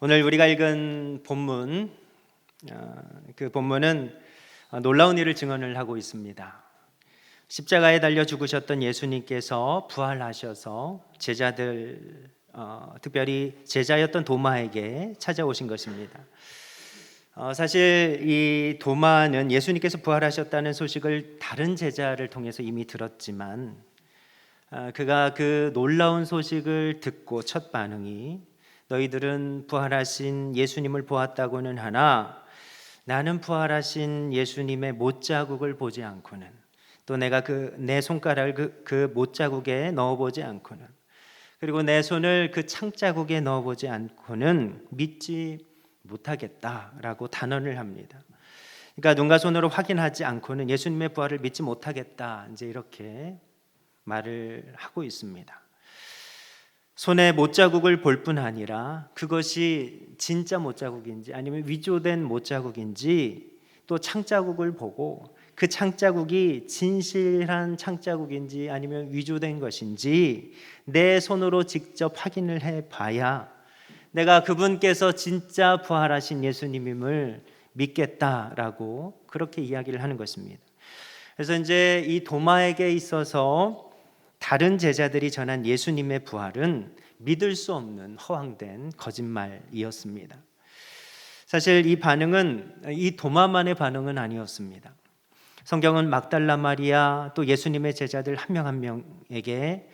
오늘 우리가 읽은 본문, 그 본문은 놀라운 일을 증언을 하고 있습니다. 십자가에 달려 죽으셨던 예수님께서 부활하셔서 제자들, 특별히 제자였던 도마에게 찾아오신 것입니다. 사실 이 도마는 예수님께서 부활하셨다는 소식을 다른 제자를 통해서 이미 들었지만 그가 그 놀라운 소식을 듣고 첫 반응이 너희들은 부활하신 예수님을 보았다고는 하나 나는 부활하신 예수님의 못자국을 보지 않고는, 또 내가 내 손가락을 그 못자국에 넣어보지 않고는, 그리고 내 손을 그 창자국에 넣어보지 않고는 믿지 못하겠다라고 단언을 합니다. 그러니까 눈과 손으로 확인하지 않고는 예수님의 부활을 믿지 못하겠다, 이제 이렇게 말을 하고 있습니다. 손에 못자국을 볼 뿐 아니라 그것이 진짜 못자국인지 아니면 위조된 못자국인지, 또 창자국을 보고 그 창자국이 진실한 창자국인지 아니면 위조된 것인지 내 손으로 직접 확인을 해봐야 내가 그분께서 진짜 부활하신 예수님임을 믿겠다라고 그렇게 이야기를 하는 것입니다. 그래서 이제 이 도마에게 있어서 다른 제자들이 전한 예수님의 부활은 믿을 수 없는 허황된 거짓말이었습니다. 사실 이 반응은 이 도마만의 반응은 아니었습니다. 성경은 막달라 마리아 또 예수님의 제자들 한 명 한 명에게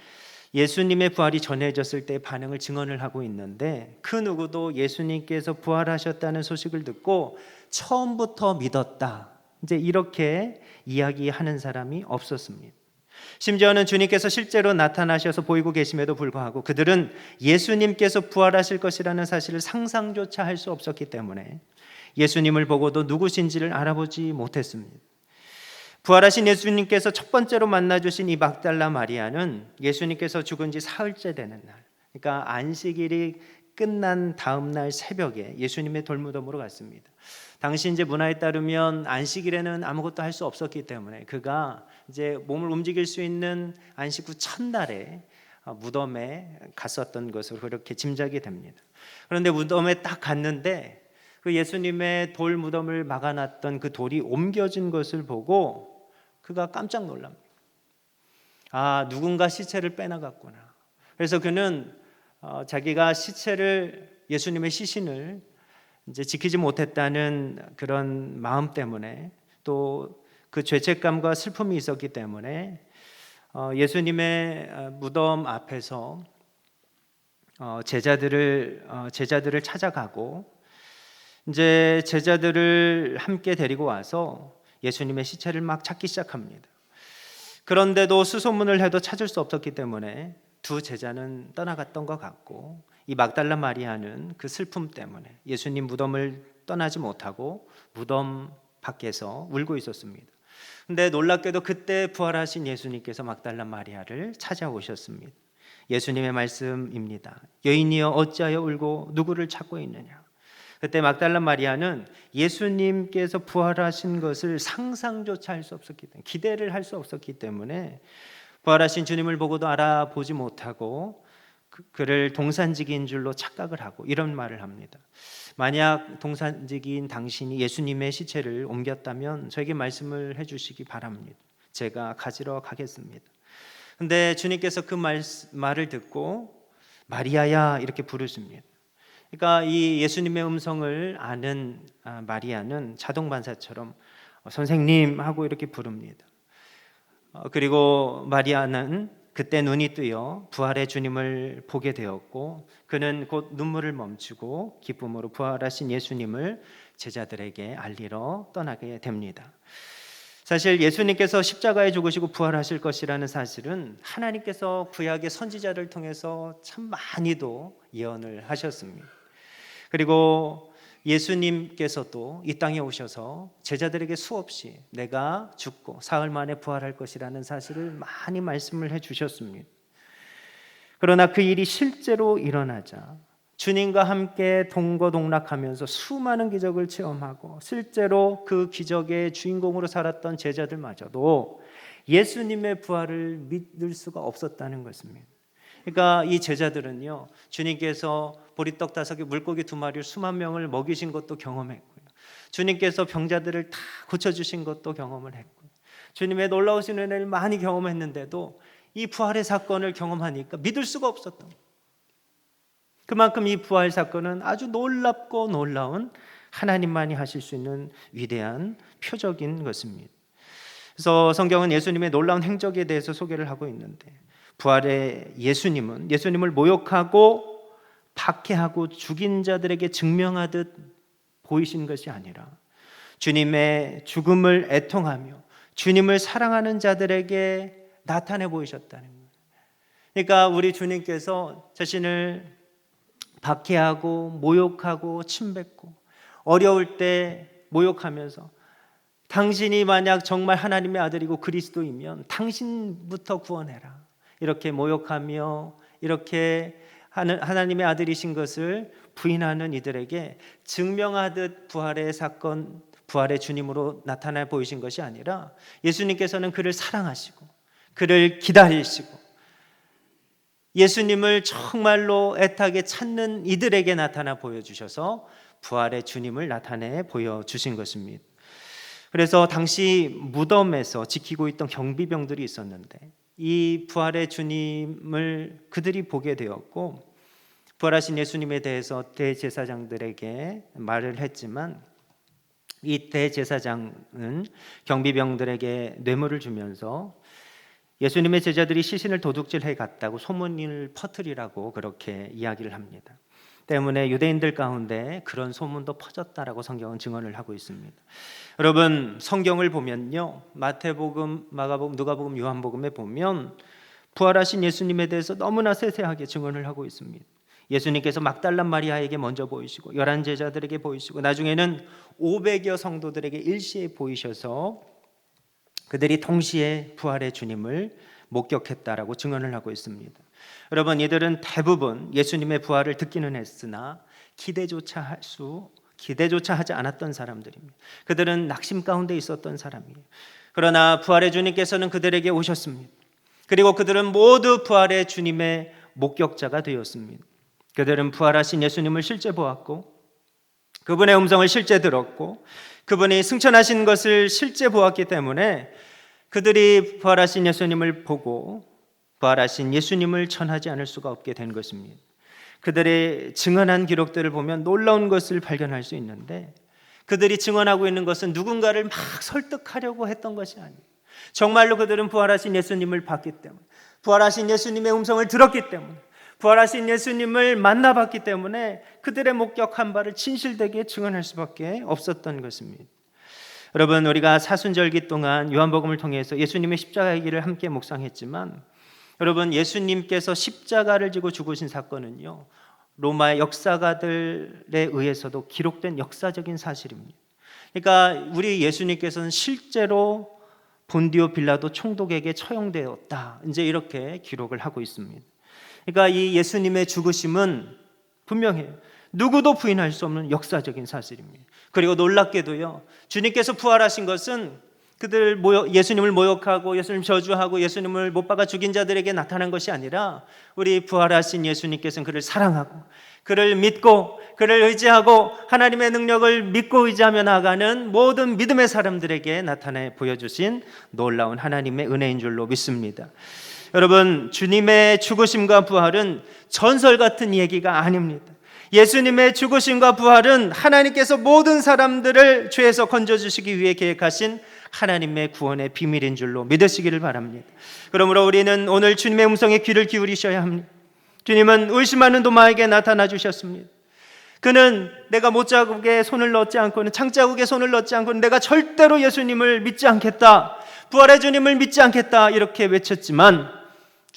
예수님의 부활이 전해졌을 때 반응을 증언을 하고 있는데, 그 누구도 예수님께서 부활하셨다는 소식을 듣고 처음부터 믿었다, 이제 이렇게 이야기하는 사람이 없었습니다. 심지어는 주님께서 실제로 나타나셔서 보이고 계심에도 불구하고 그들은 예수님께서 부활하실 것이라는 사실을 상상조차 할 수 없었기 때문에 예수님을 보고도 누구신지를 알아보지 못했습니다. 부활하신 예수님께서 첫 번째로 만나주신 이 막달라 마리아는 예수님께서 죽은 지 사흘째 되는 날, 그러니까 안식일이 끝난 다음 날 새벽에 예수님의 돌무덤으로 갔습니다. 당시 이제 문화에 따르면 안식일에는 아무것도 할 수 없었기 때문에 그가 이제 몸을 움직일 수 있는 안식 후 첫날에 무덤에 갔었던 것으로 그렇게 짐작이 됩니다. 그런데 무덤에 딱 갔는데 그 예수님의 돌 무덤을 막아놨던 그 돌이 옮겨진 것을 보고 그가 깜짝 놀랍니다. 아, 누군가 시체를 빼나갔구나. 그래서 그는 자기가 예수님의 시신을 이제 지키지 못했다는 그런 마음 때문에, 또 그 죄책감과 슬픔이 있었기 때문에 예수님의 무덤 앞에서 제자들을 찾아가고 이제 제자들을 함께 데리고 와서 예수님의 시체를 막 찾기 시작합니다. 그런데도 수소문을 해도 찾을 수 없었기 때문에 두 제자는 떠나갔던 것 같고, 이 막달라 마리아는 그 슬픔 때문에 예수님 무덤을 떠나지 못하고 무덤 밖에서 울고 있었습니다. 근데 놀랍게도 그때 부활하신 예수님께서 막달라 마리아를 찾아오셨습니다. 예수님의 말씀입니다. 여인이여 어찌하여 울고 누구를 찾고 있느냐. 그때 막달라 마리아는 예수님께서 부활하신 것을 상상조차 할 수 없었기 때문에, 기대를 할 수 없었기 때문에 부활하신 주님을 보고도 알아보지 못하고 그를 동산지기인 줄로 착각을 하고 이런 말을 합니다. 만약 동산지기인 당신이 예수님의 시체를 옮겼다면 저에게 말씀을 해주시기 바랍니다. 제가 가지러 가겠습니다. 근데 주님께서 그 말을 듣고 마리아야 이렇게 부르십니다. 그러니까 이 예수님의 음성을 아는 마리아는 자동 반사처럼 선생님 하고 이렇게 부릅니다. 그리고 마리아는 그때 눈이 뜨여 부활의 주님을 보게 되었고, 그는 곧 눈물을 멈추고 기쁨으로 부활하신 예수님을 제자들에게 알리러 떠나게 됩니다. 사실 예수님께서 십자가에 죽으시고 부활하실 것이라는 사실은 하나님께서 구약의 선지자를 통해서 참 많이도 예언을 하셨습니다. 그리고 예수님께서도 이 땅에 오셔서 제자들에게 수없이 내가 죽고 사흘 만에 부활할 것이라는 사실을 많이 말씀을 해주셨습니다. 그러나 그 일이 실제로 일어나자 주님과 함께 동거동락하면서 수많은 기적을 체험하고 실제로 그 기적의 주인공으로 살았던 제자들마저도 예수님의 부활을 믿을 수가 없었다는 것입니다. 그러니까 이 제자들은요, 주님께서 보리떡 5개, 물고기 2마리를 수만 명을 먹이신 것도 경험했고요, 주님께서 병자들을 다 고쳐주신 것도 경험을 했고요, 주님의 놀라우신 은혜를 많이 경험했는데도 이 부활의 사건을 경험하니까 믿을 수가 없었던 거예요. 그만큼 이 부활 사건은 아주 놀랍고 놀라운, 하나님만이 하실 수 있는 위대한 표적인 것입니다. 그래서 성경은 예수님의 놀라운 행적에 대해서 소개를 하고 있는데, 부활의 예수님은 예수님을 모욕하고 박해하고 죽인 자들에게 증명하듯 보이신 것이 아니라 주님의 죽음을 애통하며 주님을 사랑하는 자들에게 나타내 보이셨다는 거예요. 그러니까 우리 주님께서 자신을 박해하고 모욕하고 침뱉고 어려울 때 모욕하면서 당신이 만약 정말 하나님의 아들이고 그리스도이면 당신부터 구원해라, 이렇게 모욕하며 이렇게 하나님의 아들이신 것을 부인하는 이들에게 증명하듯 부활의 사건, 부활의 주님으로 나타나 보이신 것이 아니라 예수님께서는 그를 사랑하시고 그를 기다리시고 예수님을 정말로 애타게 찾는 이들에게 나타나 보여주셔서 부활의 주님을 나타내 보여주신 것입니다. 그래서 당시 무덤에서 지키고 있던 경비병들이 있었는데 이 부활의 주님을 그들이 보게 되었고, 부활하신 예수님에 대해서 대제사장들에게 말을 했지만 이 대제사장은 경비병들에게 뇌물을 주면서 예수님의 제자들이 시신을 도둑질해 갔다고 소문을 퍼뜨리라고 그렇게 이야기를 합니다. 때문에 유대인들 가운데 그런 소문도 퍼졌다라고 성경은 증언을 하고 있습니다. 여러분, 성경을 보면요, 마태복음, 마가복음, 누가복음, 요한복음에 보면 부활하신 예수님에 대해서 너무나 세세하게 증언을 하고 있습니다. 예수님께서 막달란 마리아에게 먼저 보이시고 11 제자들에게 보이시고 나중에는 500여 성도들에게 일시에 보이셔서 그들이 동시에 부활의 주님을 목격했다라고 증언을 하고 있습니다. 여러분, 이들은 대부분 예수님의 부활을 듣기는 했으나 기대조차 하지 않았던 사람들입니다. 그들은 낙심 가운데 있었던 사람이에요. 그러나 부활의 주님께서는 그들에게 오셨습니다. 그리고 그들은 모두 부활의 주님의 목격자가 되었습니다. 그들은 부활하신 예수님을 실제 보았고 그분의 음성을 실제 들었고 그분이 승천하신 것을 실제 보았기 때문에 그들이 부활하신 예수님을 보고 부활하신 예수님을 전하지 않을 수가 없게 된 것입니다. 그들의 증언한 기록들을 보면 놀라운 것을 발견할 수 있는데, 그들이 증언하고 있는 것은 누군가를 막 설득하려고 했던 것이 아니에요. 정말로 그들은 부활하신 예수님을 봤기 때문에, 부활하신 예수님의 음성을 들었기 때문에, 부활하신 예수님을 만나봤기 때문에 그들의 목격한 바를 진실되게 증언할 수밖에 없었던 것입니다. 여러분, 우리가 사순절기 동안 요한복음을 통해서 예수님의 십자가의 길을 함께 묵상했지만, 여러분, 예수님께서 십자가를 지고 죽으신 사건은요, 로마의 역사가들에 의해서도 기록된 역사적인 사실입니다. 그러니까 우리 예수님께서는 실제로 본디오 빌라도 총독에게 처형되었다, 이제 이렇게 기록을 하고 있습니다. 그러니까 이 예수님의 죽으심은 분명해요. 누구도 부인할 수 없는 역사적인 사실입니다. 그리고 놀랍게도요, 주님께서 부활하신 것은 그들 예수님을 모욕하고 예수님 저주하고 예수님을 못 박아 죽인 자들에게 나타난 것이 아니라 우리 부활하신 예수님께서는 그를 사랑하고 그를 믿고 그를 의지하고 하나님의 능력을 믿고 의지하며 나아가는 모든 믿음의 사람들에게 나타내 보여주신 놀라운 하나님의 은혜인 줄로 믿습니다. 여러분, 주님의 죽으심과 부활은 전설 같은 얘기가 아닙니다. 예수님의 죽으심과 부활은 하나님께서 모든 사람들을 죄에서 건져주시기 위해 계획하신 하나님의 구원의 비밀인 줄로 믿으시기를 바랍니다. 그러므로 우리는 오늘 주님의 음성에 귀를 기울이셔야 합니다. 주님은 의심하는 도마에게 나타나 주셨습니다. 그는 내가 못자국에 손을 넣지 않고는 창자국에 손을 넣지 않고는 내가 절대로 예수님을 믿지 않겠다, 부활의 주님을 믿지 않겠다, 이렇게 외쳤지만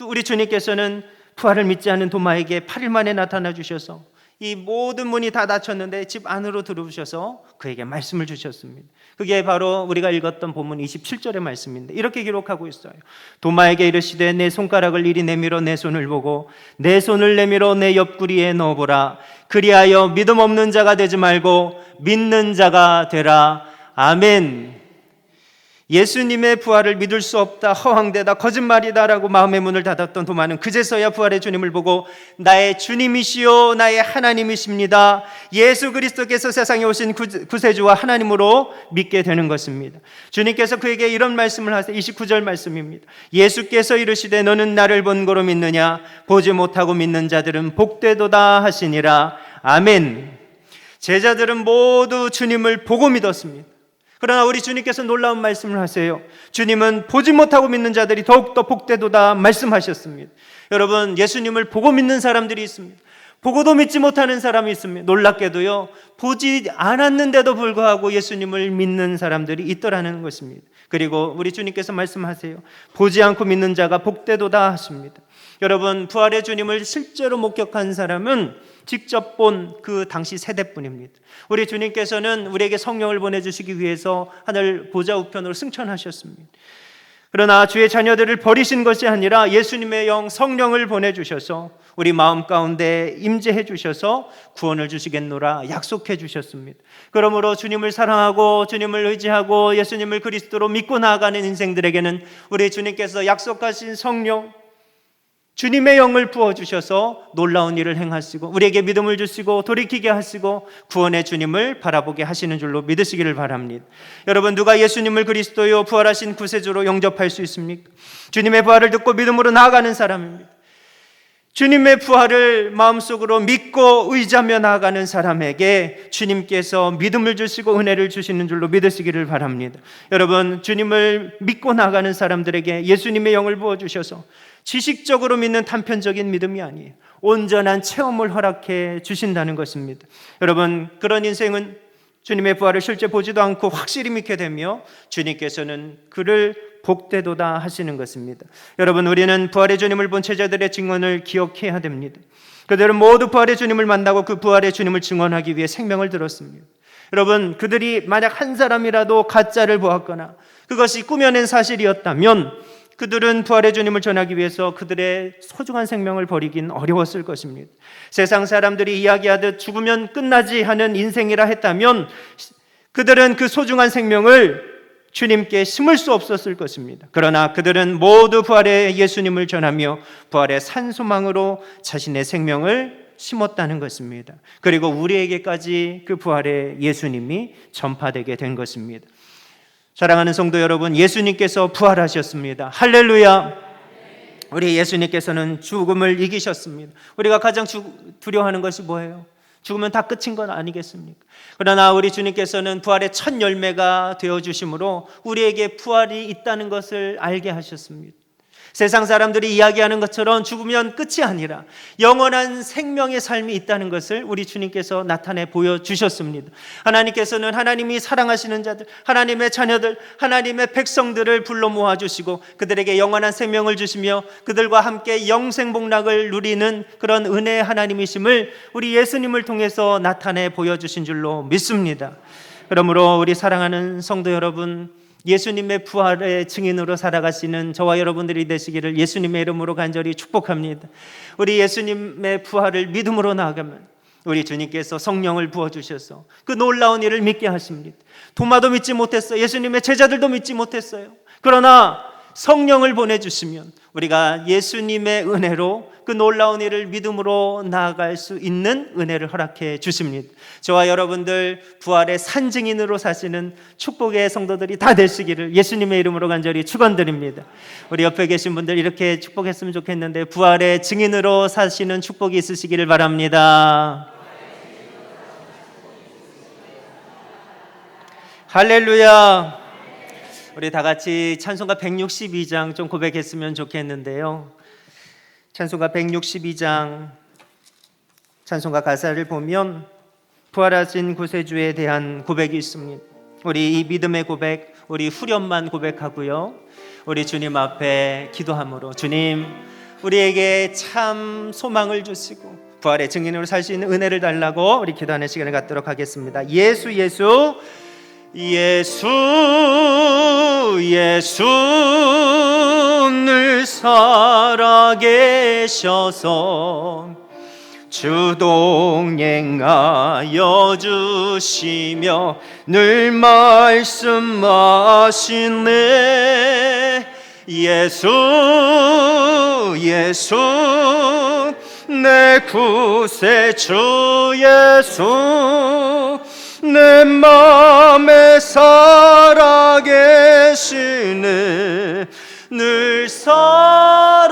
우리 주님께서는 부활을 믿지 않는 도마에게 8일 만에 나타나 주셔서 이 모든 문이 다 닫혔는데 집 안으로 들어오셔서 그에게 말씀을 주셨습니다. 그게 바로 우리가 읽었던 본문 27절의 말씀인데 이렇게 기록하고 있어요. 도마에게 이르시되 내 손가락을 이리 내밀어 내 손을 보고 내 손을 내밀어 내 옆구리에 넣어보라. 그리하여 믿음 없는 자가 되지 말고 믿는 자가 되라. 아멘. 예수님의 부활을 믿을 수 없다, 허황되다, 거짓말이다라고 마음의 문을 닫았던 도마는 그제서야 부활의 주님을 보고 나의 주님이시요 나의 하나님이십니다, 예수 그리스도께서 세상에 오신 구세주와 하나님으로 믿게 되는 것입니다. 주님께서 그에게 이런 말씀을 하세요. 29절 말씀입니다. 예수께서 이르시되 너는 나를 본고로 믿느냐, 보지 못하고 믿는 자들은 복되도다 하시니라. 아멘. 제자들은 모두 주님을 보고 믿었습니다. 그러나 우리 주님께서 놀라운 말씀을 하세요. 주님은 보지 못하고 믿는 자들이 더욱더 복되도다 말씀하셨습니다. 여러분, 예수님을 보고 믿는 사람들이 있습니다. 보고도 믿지 못하는 사람이 있습니다. 놀랍게도요, 보지 않았는데도 불구하고 예수님을 믿는 사람들이 있더라는 것입니다. 그리고 우리 주님께서 말씀하세요. 보지 않고 믿는 자가 복되도다 하십니다. 여러분, 부활의 주님을 실제로 목격한 사람은 직접 본 그 당시 세대뿐입니다. 우리 주님께서는 우리에게 성령을 보내주시기 위해서 하늘 보좌 우편으로 승천하셨습니다. 그러나 주의 자녀들을 버리신 것이 아니라 예수님의 영 성령을 보내주셔서 우리 마음 가운데 임재해 주셔서 구원을 주시겠노라 약속해 주셨습니다. 그러므로 주님을 사랑하고 주님을 의지하고 예수님을 그리스도로 믿고 나아가는 인생들에게는 우리 주님께서 약속하신 성령, 주님의 영을 부어주셔서 놀라운 일을 행하시고 우리에게 믿음을 주시고 돌이키게 하시고 구원의 주님을 바라보게 하시는 줄로 믿으시기를 바랍니다. 여러분, 누가 예수님을 그리스도요 부활하신 구세주로 영접할 수 있습니까? 주님의 부활을 듣고 믿음으로 나아가는 사람입니다. 주님의 부활을 마음속으로 믿고 의지하며 나아가는 사람에게 주님께서 믿음을 주시고 은혜를 주시는 줄로 믿으시기를 바랍니다. 여러분, 주님을 믿고 나아가는 사람들에게 예수님의 영을 부어주셔서 지식적으로 믿는 단편적인 믿음이 아니에요. 온전한 체험을 허락해 주신다는 것입니다. 여러분, 그런 인생은 주님의 부활을 실제 보지도 않고 확실히 믿게 되며 주님께서는 그를 복되도다 하시는 것입니다. 여러분, 우리는 부활의 주님을 본 제자들의 증언을 기억해야 됩니다. 그들은 모두 부활의 주님을 만나고 그 부활의 주님을 증언하기 위해 생명을 들었습니다. 여러분, 그들이 만약 한 사람이라도 가짜를 보았거나 그것이 꾸며낸 사실이었다면 그들은 부활의 주님을 전하기 위해서 그들의 소중한 생명을 버리긴 어려웠을 것입니다. 세상 사람들이 이야기하듯 죽으면 끝나지 하는 인생이라 했다면 그들은 그 소중한 생명을 주님께 심을 수 없었을 것입니다. 그러나 그들은 모두 부활의 예수님을 전하며 부활의 산소망으로 자신의 생명을 심었다는 것입니다. 그리고 우리에게까지 그 부활의 예수님이 전파되게 된 것입니다. 사랑하는 성도 여러분, 예수님께서 부활하셨습니다. 할렐루야. 우리 예수님께서는 죽음을 이기셨습니다. 우리가 가장 두려워하는 것이 뭐예요? 죽으면 다 끝인 건 아니겠습니까? 그러나 우리 주님께서는 부활의 첫 열매가 되어주심으로 우리에게 부활이 있다는 것을 알게 하셨습니다. 세상 사람들이 이야기하는 것처럼 죽으면 끝이 아니라 영원한 생명의 삶이 있다는 것을 우리 주님께서 나타내 보여주셨습니다. 하나님께서는 하나님이 사랑하시는 자들, 하나님의 자녀들, 하나님의 백성들을 불러 모아주시고 그들에게 영원한 생명을 주시며 그들과 함께 영생복락을 누리는 그런 은혜의 하나님이심을 우리 예수님을 통해서 나타내 보여주신 줄로 믿습니다. 그러므로 우리 사랑하는 성도 여러분, 예수님의 부활의 증인으로 살아가시는 저와 여러분들이 되시기를 예수님의 이름으로 간절히 축복합니다. 우리 예수님의 부활을 믿음으로 나아가면 우리 주님께서 성령을 부어주셔서 그 놀라운 일을 믿게 하십니다. 도마도 믿지 못했어요. 예수님의 제자들도 믿지 못했어요. 그러나 성령을 보내주시면 우리가 예수님의 은혜로 그 놀라운 일을 믿음으로 나아갈 수 있는 은혜를 허락해 주십니다. 저와 여러분들 부활의 산증인으로 사시는 축복의 성도들이 다 되시기를 예수님의 이름으로 간절히 축원드립니다. 우리 옆에 계신 분들 이렇게 축복했으면 좋겠는데 부활의 증인으로 사시는 축복이 있으시기를 바랍니다. 할렐루야. 우리 다 같이 찬송가 162장 좀 고백했으면 좋겠는데요. 찬송가 162장 찬송가 가사를 보면 부활하신 구세주에 대한 고백이 있습니다. 우리 이 믿음의 고백, 우리 후렴만 고백하고요. 우리 주님 앞에 기도함으로 주님, 우리에게 참 소망을 주시고 부활의 증인으로 살 수 있는 은혜를 달라고 우리 기도하는 시간을 갖도록 하겠습니다. 예수 예수 예수 예수 늘 살아계셔서 주 동행하여 주시며 늘 말씀하시네. 예수 예수 내 구세주 예수 내 맘에 살아계시네. 늘 살아계시네.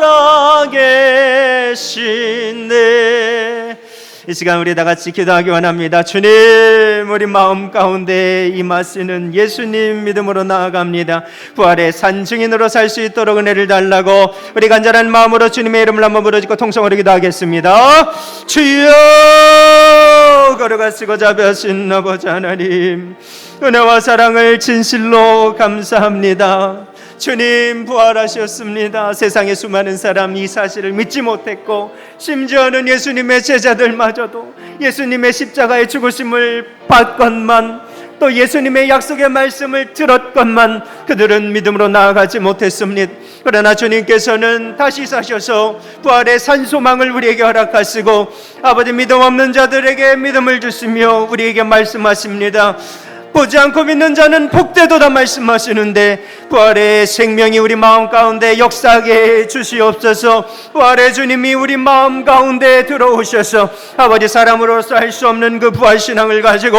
이 시간 우리 다 같이 기도하기 원합니다. 주님, 우리 마음 가운데 임하시는 예수님 믿음으로 나아갑니다. 부활의 산증인으로 살 수 있도록 은혜를 달라고 우리 간절한 마음으로 주님의 이름을 한번 부르짖고 통성으로 기도하겠습니다. 주여, 걸어가시고 잡으신 아버지 하나님, 은혜와 사랑을 진실로 감사합니다. 주님, 부활하셨습니다. 세상의 수많은 사람이 이 사실을 믿지 못했고, 심지어는 예수님의 제자들마저도 예수님의 십자가의 죽으심을 받건만, 또 예수님의 약속의 말씀을 들었건만 그들은 믿음으로 나아가지 못했습니다. 그러나 주님께서는 다시 사셔서 부활의 산소망을 우리에게 허락하시고 아버지, 믿음 없는 자들에게 믿음을 주시며 우리에게 말씀하십니다. 보지 않고 믿는 자는 복되도다 말씀하시는데, 부활의 생명이 우리 마음 가운데 역사하게 주시옵소서. 부활의 주님이 우리 마음 가운데 들어오셔서 아버지, 사람으로서 할 수 없는 그 부활신앙을 가지고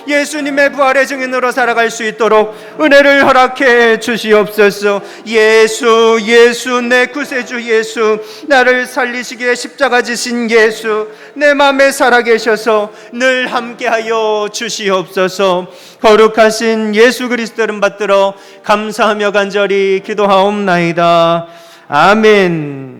예수님의 부활의 증인으로 살아갈 수 있도록 은혜를 허락해 주시옵소서. 예수 예수 내 구세주 예수, 나를 살리시기에 십자가 지신 예수, 내 마음에 살아계셔서 늘 함께하여 주시옵소서. 거룩하신 예수 그리스도를 받들어 감사하며 간절히 기도하옵나이다. 아멘.